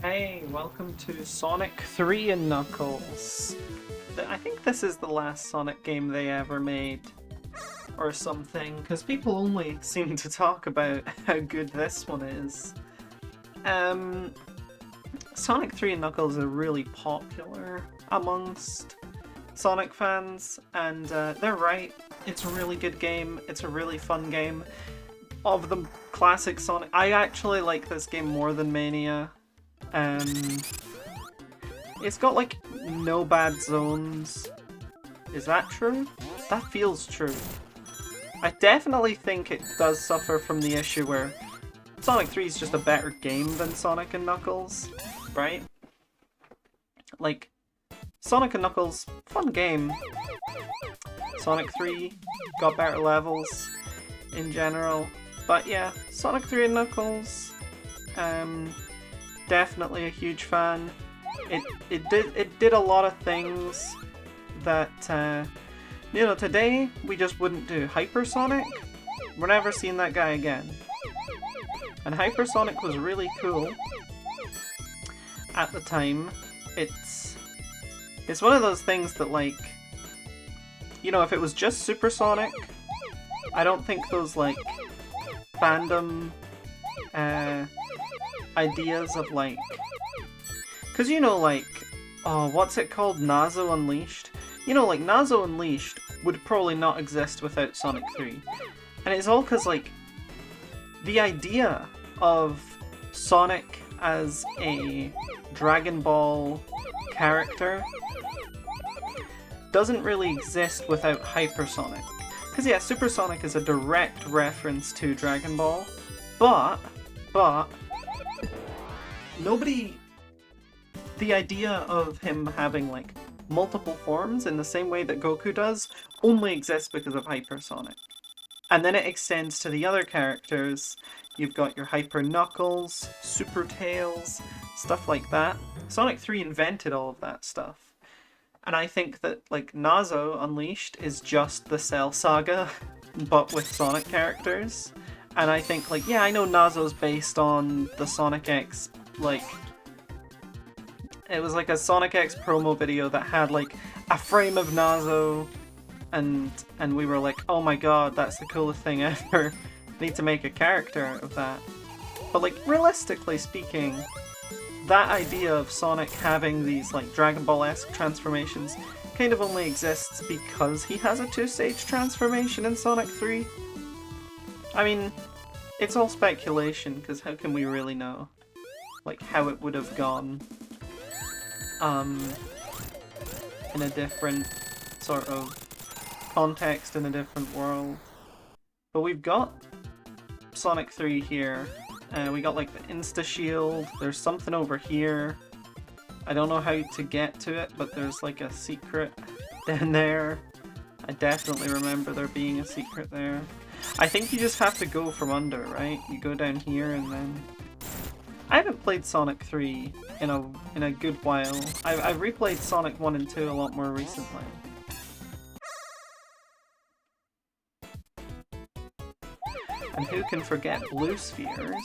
Hey, welcome to Sonic 3 and Knuckles. I think this is the last Sonic game they ever made, or something, because people only seem to talk about how good this one is. Sonic 3 and Knuckles are really popular amongst Sonic fans, and they're right. It's a really good game, it's a really fun game. Of the classic Sonic, I actually like this game more than Mania. It's got like no bad zones. Is that true? That feels true. I definitely think it does suffer from the issue where Sonic 3 is just a better game than Sonic and Knuckles, right? Like, Sonic and Knuckles, fun game. Sonic 3 got better levels in general. But yeah, Sonic 3 and Knuckles, definitely a huge fan. It did a lot of things that today we just wouldn't do. Hypersonic, we're never seeing that guy again. And Hypersonic was really cool at the time. It's one of those things that, like, if it was just Supersonic, I don't think those like fandom ideas of like, because what's it called, Nazo Unleashed? Like Nazo Unleashed would probably not exist without Sonic 3, and it's all because like the idea of Sonic as a Dragon Ball character doesn't really exist without Hypersonic. Because yeah, Supersonic is a direct reference to Dragon Ball, but the idea of him having like multiple forms in the same way that Goku does only exists because of Hypersonic. And then it extends to the other characters. You've got your Hyper Knuckles, Super Tails, stuff like that. Sonic 3 invented all of that stuff. And I think that like Nazo Unleashed is just the Cell Saga, but with Sonic characters. And I think like, yeah, I know Nazo's based on the Sonic X, like, it was like a Sonic X promo video that had like a frame of Nazo, and we were like, oh my god, that's the coolest thing ever. Need to make a character of that. But like, realistically speaking, that idea of Sonic having these like Dragon Ball-esque transformations kind of only exists because he has a two-stage transformation in Sonic 3. I mean, it's all speculation, because how can we really know like how it would have gone in a different sort of context, in a different world. But we've got Sonic 3 here. We got like the Insta-Shield, there's something over here. I don't know how to get to it, but there's like a secret down there. I definitely remember there being a secret there. I think you just have to go from under, right? You go down here and then... I haven't played Sonic 3 in a good while. I've replayed Sonic 1 and 2 a lot more recently. And who can forget Blue Spheres?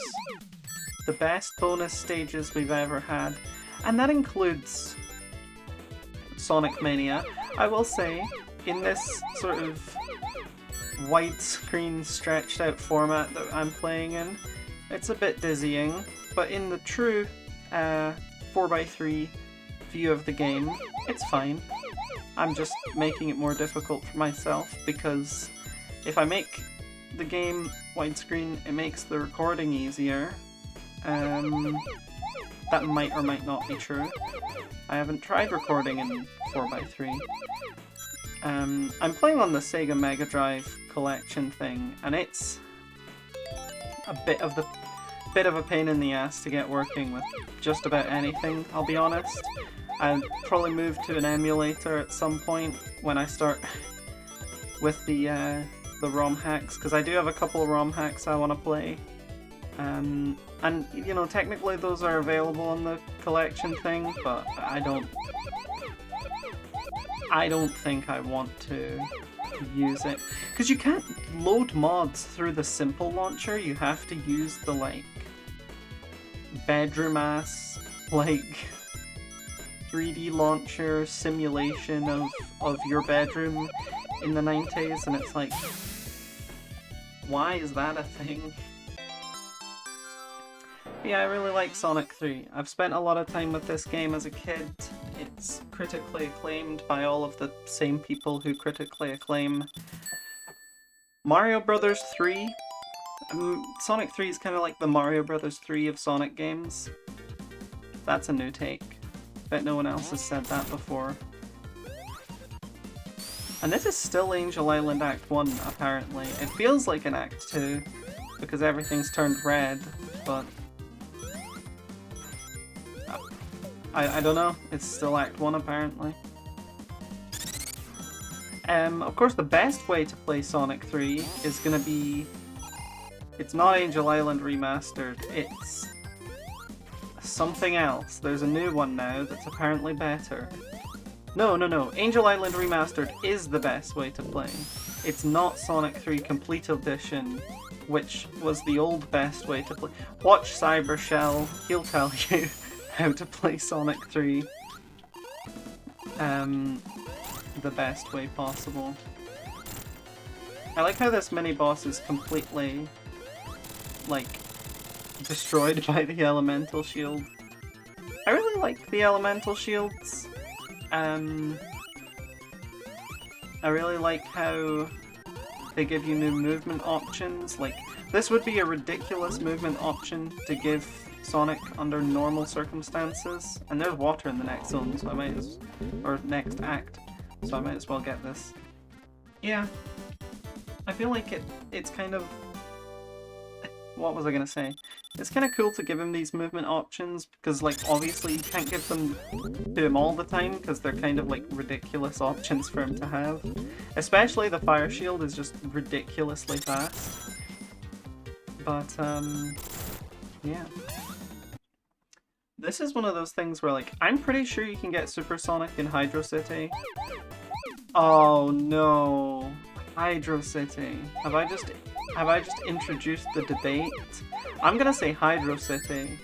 The best bonus stages we've ever had. And that includes Sonic Mania. I will say, in this sort of widescreen stretched out format that I'm playing in, it's a bit dizzying, but in the true 4x3 view of the game, it's fine. I'm just making it more difficult for myself, because if I make the game widescreen, it makes the recording easier. That might or might not be true. I haven't tried recording in 4x3. I'm playing on the Sega Mega Drive collection thing, and it's a bit of a pain in the ass to get working with just about anything, I'll be honest. I'll probably move to an emulator at some point when I start with the ROM hacks, because I do have a couple of ROM hacks I want to play. And technically those are available on the collection thing, but I don't think I want to use it, because you can't load mods through the simple launcher. You have to use the like bedroom ass like 3D launcher simulation of your bedroom in the 90s, and it's like, why is that a thing? But yeah, I really like Sonic 3. I've spent a lot of time with this game as a kid. It's critically acclaimed by all of the same people who critically acclaim Mario Brothers 3. Sonic 3 is kind of like the Mario Brothers 3 of Sonic games. That's a new take. Bet no one else has said that before. And this is still Angel Island Act 1, apparently. It feels like an Act 2, because everything's turned red, but I don't know. It's still Act 1, apparently. Of course, the best way to play Sonic 3 is gonna be... It's not Angel Island Remastered, it's something else. There's a new one now that's apparently better. No. Angel Island Remastered is the best way to play. It's not Sonic 3 Complete Edition, which was the old best way to play. Watch Cybershell, he'll tell you how to play Sonic 3 the best way possible. I like how this mini-boss is completely, like, destroyed by the elemental shield. I really like the elemental shields. I really like how they give you new movement options. Like, this would be a ridiculous movement option to give Sonic under normal circumstances. And there's water in the next zone, so I might as... or next act, so I might as well get this. Yeah. I feel like it's kind of... What was I gonna say? It's kind of cool to give him these movement options, because, like, obviously you can't give them to him all the time, because they're kind of, like, ridiculous options for him to have. Especially the fire shield is just ridiculously fast. But, yeah. This is one of those things where, like, I'm pretty sure you can get Supersonic in Hydro City. Oh no. Hydro City. Have I just introduced the debate? I'm gonna say Hydro City,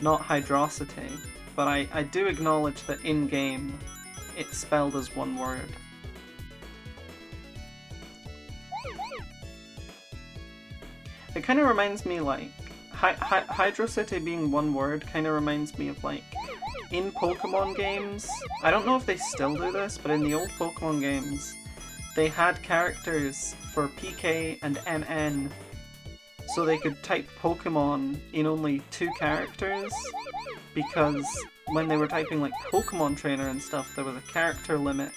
not Hydrocity, but I do acknowledge that in-game it's spelled as one word. It kind of reminds me, like, Hydro City being one word kind of reminds me of, like, in Pokemon games, I don't know if they still do this, but in the old Pokemon games, they had characters for PK and MN, so they could type Pokemon in only 2 characters, because when they were typing, like, Pokemon Trainer and stuff, there was a character limit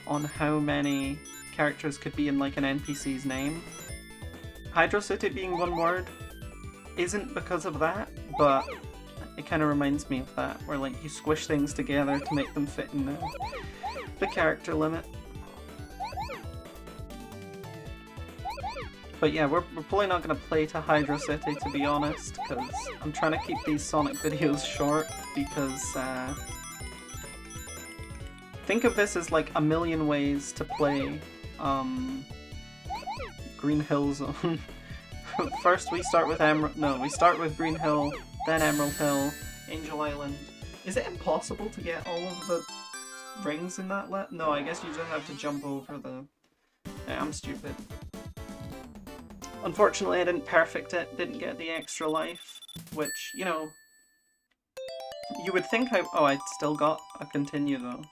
on how many characters could be in, like, an NPC's name. Hydro City being one word isn't because of that, but it kind of reminds me of that, where, like, you squish things together to make them fit in the character limit. But yeah, we're probably not going to play to Hydro City, to be honest, because I'm trying to keep these Sonic videos short, because think of this as like a million ways to play Green Hill Zone. First we start with we start with Green Hill, then Emerald Hill, Angel Island. Is it impossible to get all of the rings in that No, I guess you just have to jump over the... Yeah, I'm stupid. Unfortunately, I didn't perfect it, didn't get the extra life, which, you know, you would think I still got a continue though.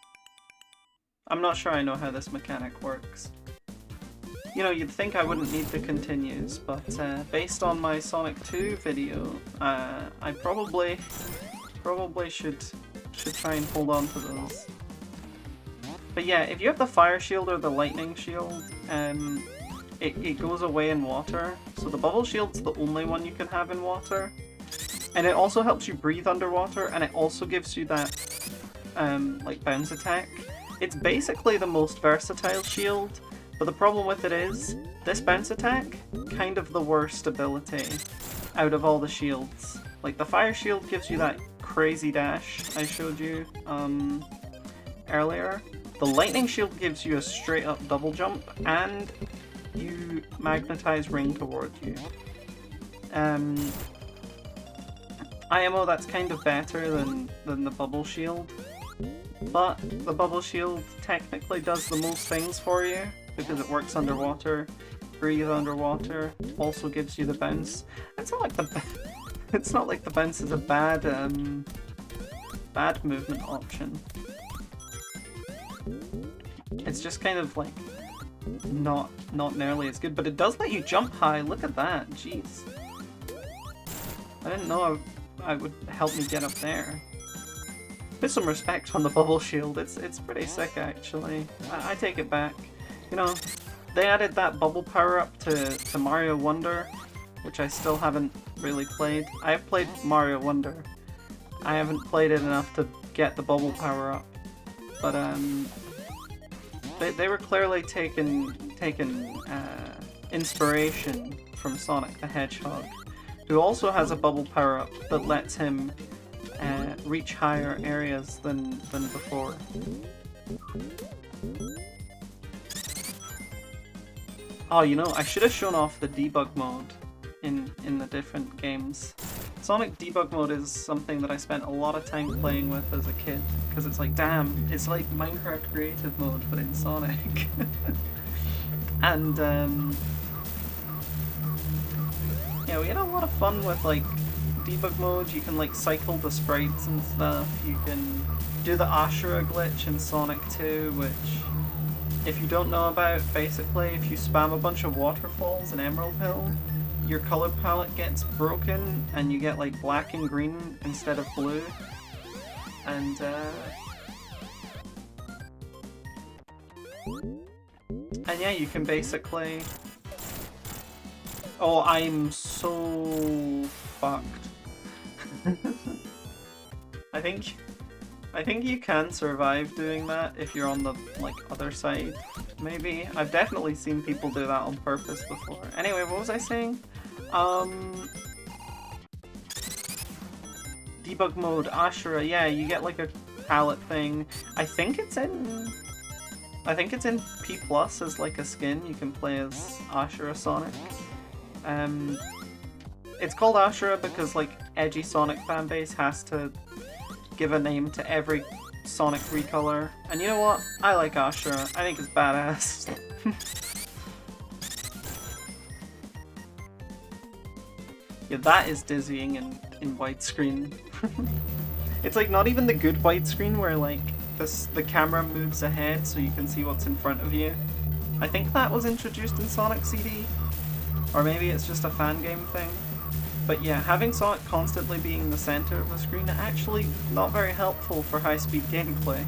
I'm not sure I know how this mechanic works. You know, you'd think I wouldn't need the continues, but based on my Sonic 2 video, I probably should try and hold on to those. But yeah, if you have the fire shield or the lightning shield, it goes away in water. So the bubble shield's the only one you can have in water. And it also helps you breathe underwater, and it also gives you that, like, bounce attack. It's basically the most versatile shield, but the problem with it is, this bounce attack, kind of the worst ability out of all the shields. Like, the fire shield gives you that crazy dash I showed you earlier. The lightning shield gives you a straight up double jump, and you magnetize ring towards you. IMO, that's kind of better than the bubble shield. But the bubble shield technically does the most things for you, because it works underwater, breathe underwater, also gives you the bounce. It's not like the bounce is a bad bad movement option. It's just kind of like not nearly as good, but it does let you jump high. Look at that, jeez. I didn't know I would help me get up there. Put some respect on the bubble shield. It's pretty sick actually. I take it back. You know, they added that bubble power up to Mario Wonder, which I still haven't really played. I've played Mario Wonder. I haven't played it enough to get the bubble power up, but they were clearly taking inspiration from Sonic the Hedgehog, who also has a bubble power up that lets him reach higher areas than before. Oh, you know, I should have shown off the debug mode in the different games. Sonic debug mode is something that I spent a lot of time playing with as a kid, because it's like, damn, it's like Minecraft creative mode, but in Sonic. And, yeah, we had a lot of fun with, like, debug mode. You can, like, cycle the sprites and stuff. You can do the Ashura glitch in Sonic 2, which, if you don't know about, basically, if you spam a bunch of waterfalls in Emerald Hill, your color palette gets broken and you get like black and green instead of blue. And yeah, you can basically... Oh, I'm so fucked. I think you can survive doing that if you're on the like other side. Maybe. I've definitely seen people do that on purpose before. Anyway, what was I saying? Debug mode, Ashura, yeah, you get like a palette thing. I think it's in P+ as like a skin. You can play as Ashura Sonic. It's called Ashura because like edgy Sonic fanbase has to give a name to every Sonic recolor. And you know what? I like Ashura. I think it's badass. Yeah, that is dizzying in widescreen. It's like not even the good widescreen where like the camera moves ahead so you can see what's in front of you. I think that was introduced in Sonic CD, or maybe it's just a fan game thing. But yeah, having Sonic constantly being in the center of the screen actually not very helpful for high-speed gameplay.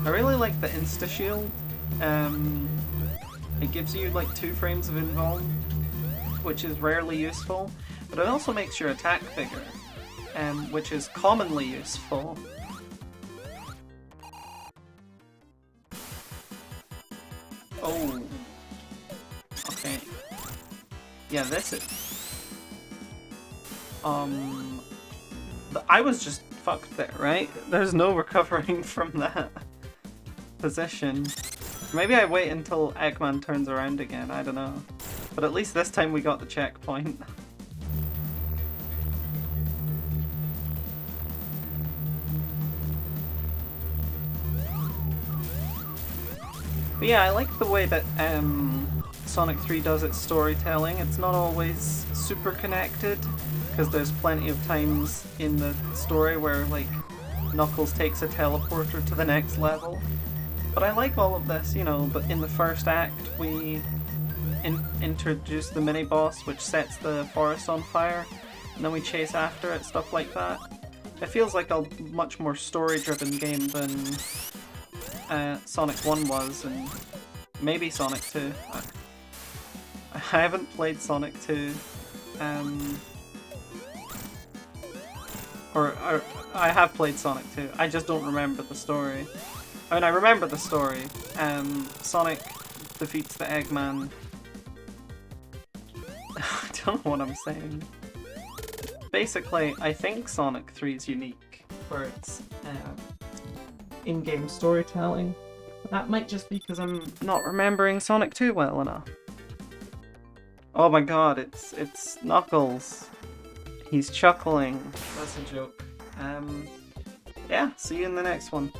I really like the insta-shield. It gives you like 2 frames of invuln, which is rarely useful, but it also makes your attack bigger, which is commonly useful. Oh. Okay. Yeah, this is... I was just fucked there, right? There's no recovering from that position. Maybe I wait until Eggman turns around again, I don't know. But at least this time we got the checkpoint. But yeah, I like the way that Sonic 3 does its storytelling. It's not always super connected, because there's plenty of times in the story where like Knuckles takes a teleporter to the next level. But I like all of this, you know, but in the first act we introduce the mini-boss which sets the forest on fire, and then we chase after it, stuff like that. It feels like a much more story-driven game than Sonic 1 was, and maybe Sonic 2. I haven't played Sonic 2, or I have played Sonic 2, I just don't remember the story. I mean, I remember the story. Sonic defeats the Eggman. I don't know what I'm saying. Basically, I think Sonic 3 is unique for its in-game storytelling. That might just be because I'm not remembering Sonic 2 well enough. Oh my god, it's Knuckles. He's chuckling. That's a joke. Yeah, see you in the next one.